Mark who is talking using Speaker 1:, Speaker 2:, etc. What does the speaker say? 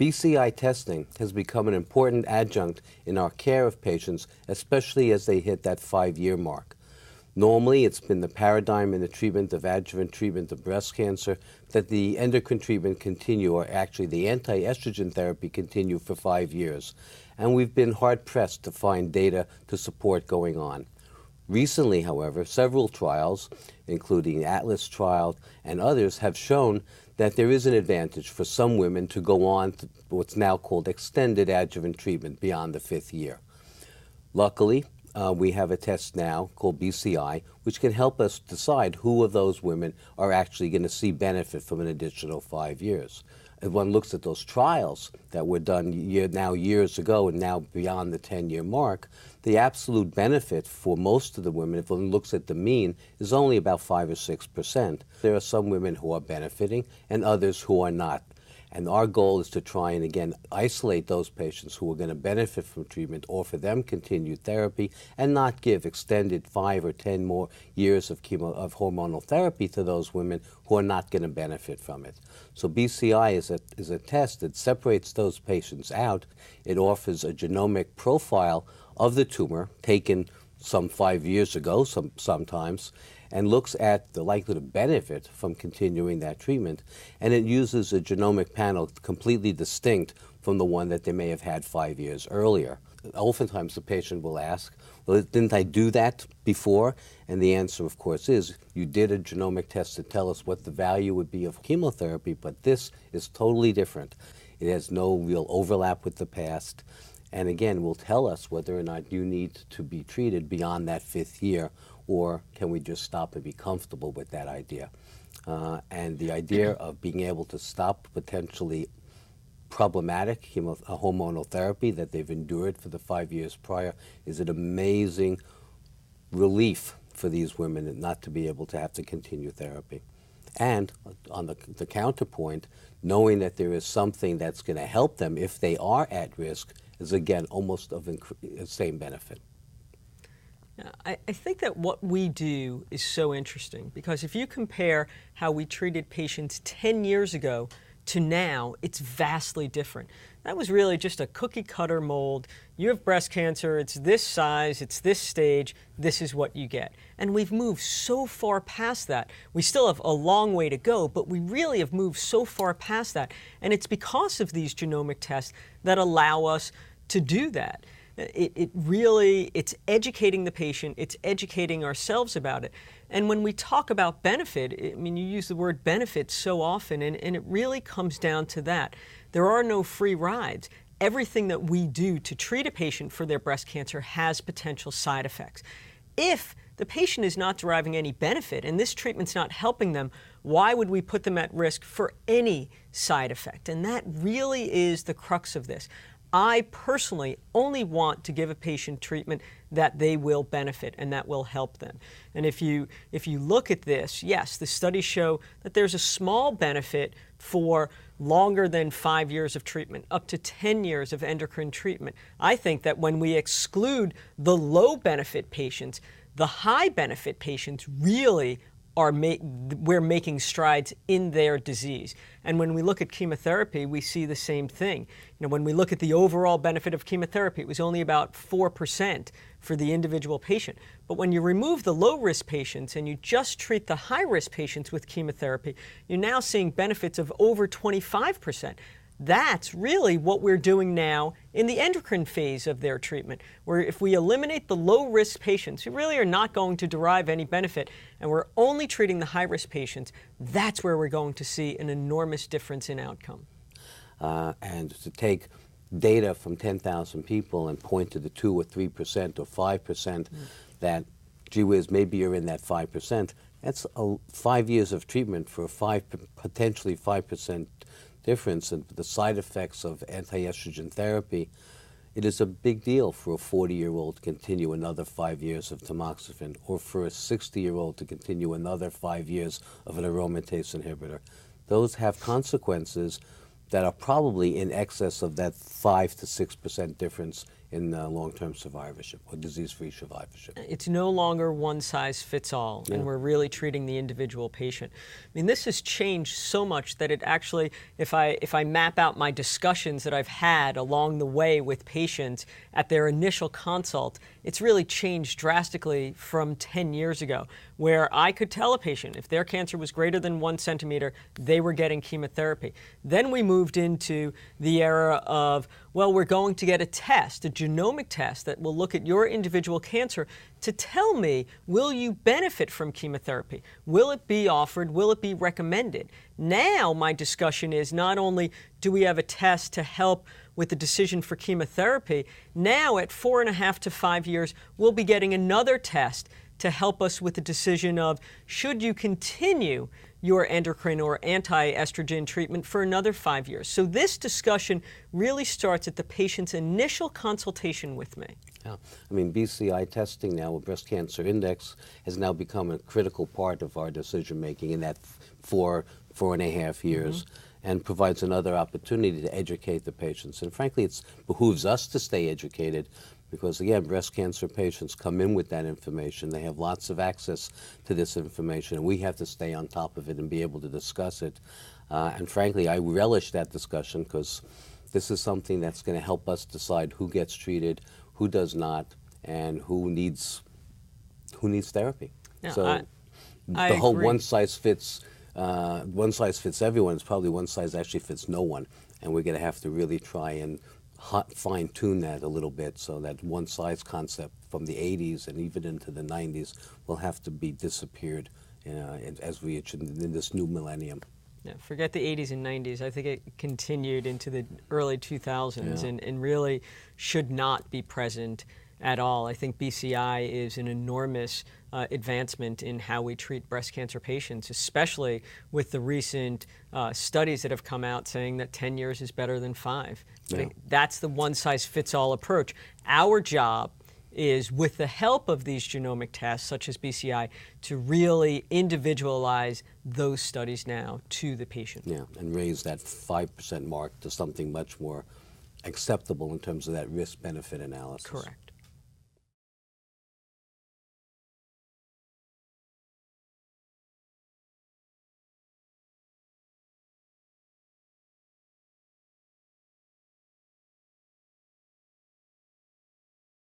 Speaker 1: BCI testing has become an important adjunct in our care of patients, especially as they hit that 5-year mark. Normally, it's been the paradigm in the treatment of adjuvant treatment of breast cancer that the endocrine treatment continue, or actually the anti-estrogen therapy continue for 5 years. And we've been hard-pressed to find data to support going on. Recently, however, several trials, including the Atlas trial and others, have shown that there is an advantage for some women to go on to what's now called extended adjuvant treatment beyond the 5th year. Luckily, we have a test now called BCI, which can help us decide who of those women are actually going to see benefit from an additional 5 years. If one looks at those trials that were done years ago and now beyond the 10-year mark, the absolute benefit for most of the women, if one looks at the mean, is only about 5 or 6%. There are some women who are benefiting and others who are not. And our goal is to try and, again, isolate those patients who are going to benefit from treatment, offer them continued therapy, and not give extended 5 or 10 more years of hormonal therapy to those women who are not going to benefit from it. So BCI is a test that separates those patients out. It offers a genomic profile of the tumor taken some 5 years ago sometimes, and looks at the likelihood of benefit from continuing that treatment. And it uses a genomic panel completely distinct from the one that they may have had 5 years earlier. Oftentimes the patient will ask, well, didn't I do that before? And the answer, of course, is you did a genomic test to tell us what the value would be of chemotherapy, but this is totally different. It has no real overlap with the past. And again, will tell us whether or not you need to be treated beyond that 5th year, or can we just stop and be comfortable with that idea? And the idea of being able to stop potentially problematic hormonal therapy that they've endured for the 5 years prior is an amazing relief for these women, and not to be able to have to continue therapy. And on the counterpoint, knowing that there is something that's going to help them if they are at risk is, again, almost of the same benefit.
Speaker 2: I think that what we do is so interesting, because if you compare how we treated patients 10 years ago to now, it's vastly different. That was really just a cookie-cutter mold. You have breast cancer, it's this size, it's this stage, this is what you get. And we've moved so far past that. We still have a long way to go, but we really have moved so far past that. And it's because of these genomic tests that allow us to do that. It's educating the patient, it's educating ourselves about it. And when we talk about benefit, I mean, you use the word benefit so often, and it really comes down to that. There are no free rides. Everything that we do to treat a patient for their breast cancer has potential side effects. If the patient is not deriving any benefit and this treatment's not helping them, why would we put them at risk for any side effect? And that really is the crux of this. I personally only want to give a patient treatment that they will benefit and that will help them. And if you look at this, yes, the studies show that there's a small benefit for longer than 5 years of treatment, up to 10 years of endocrine treatment. I think that when we exclude the low benefit patients, the high benefit patients really we're making strides in their disease. And when we look at chemotherapy, we see the same thing. You know, when we look at the overall benefit of chemotherapy, it was only about 4% for the individual patient. But when you remove the low-risk patients and you just treat the high-risk patients with chemotherapy, you're now seeing benefits of over 25%. That's really what we're doing now in the endocrine phase of their treatment, where if we eliminate the low-risk patients who really are not going to derive any benefit, and we're only treating the high-risk patients, that's where we're going to see an enormous difference in outcome.
Speaker 1: And to take data from 10,000 people and point to the 2 or 3% or 5% that, gee whiz, maybe you're in that 5%, that's 5 years of treatment for potentially 5% difference in the side effects of anti-estrogen therapy. It is a big deal for a 40-year-old to continue another 5 years of tamoxifen, or for a 60-year-old to continue another 5 years of an aromatase inhibitor. Those have consequences that are probably in excess of that 5 to 6% difference in long-term survivorship or disease-free survivorship.
Speaker 2: It's no longer one size fits all, and we're really treating the individual patient. I mean, this has changed so much that it actually, if I map out my discussions that I've had along the way with patients at their initial consult, it's really changed drastically from 10 years ago, where I could tell a patient if their cancer was greater than 1 centimeter, they were getting chemotherapy. Then we moved into the era of, well, we're going to get a test, a genomic test that will look at your individual cancer to tell me, will you benefit from chemotherapy? Will it be offered? Will it be recommended? Now my discussion is not only do we have a test to help with the decision for chemotherapy, now at 4.5 to 5 years, we'll be getting another test to help us with the decision of should you continue your endocrine or anti-estrogen treatment for another 5 years. So this discussion really starts at the patient's initial consultation with me.
Speaker 1: Yeah. I mean, BCI testing now with breast cancer index has now become a critical part of our decision making in that 4.5 years. And provides another opportunity to educate the patients. And frankly, it behooves us to stay educated because, again, breast cancer patients come in with that information. They have lots of access to this information, and we have to stay on top of it and be able to discuss it. And frankly, I relish that discussion because this is something that's going to help us decide who gets treated, who does not, and who needs therapy.
Speaker 2: Yeah,
Speaker 1: so
Speaker 2: I
Speaker 1: the whole
Speaker 2: agree.
Speaker 1: one size fits everyone is probably one size actually fits no one, and we're going to have to really try and fine-tune that a little bit so that one size concept from the 80s and even into the 90s will have to be disappeared as we in this new millennium.
Speaker 2: Yeah, forget the 80s and 90s. I think it continued into the early 2000s and really should not be present at all. I think BCI is an enormous advancement in how we treat breast cancer patients, especially with the recent studies that have come out saying that 10 years is better than 5.
Speaker 1: Yeah.
Speaker 2: I think that's the one-size-fits-all approach. Our job is, with the help of these genomic tests, such as BCI, to really individualize those studies now to the patient.
Speaker 1: Yeah, and raise that 5% mark to something much more acceptable in terms of that risk-benefit analysis.
Speaker 2: Correct.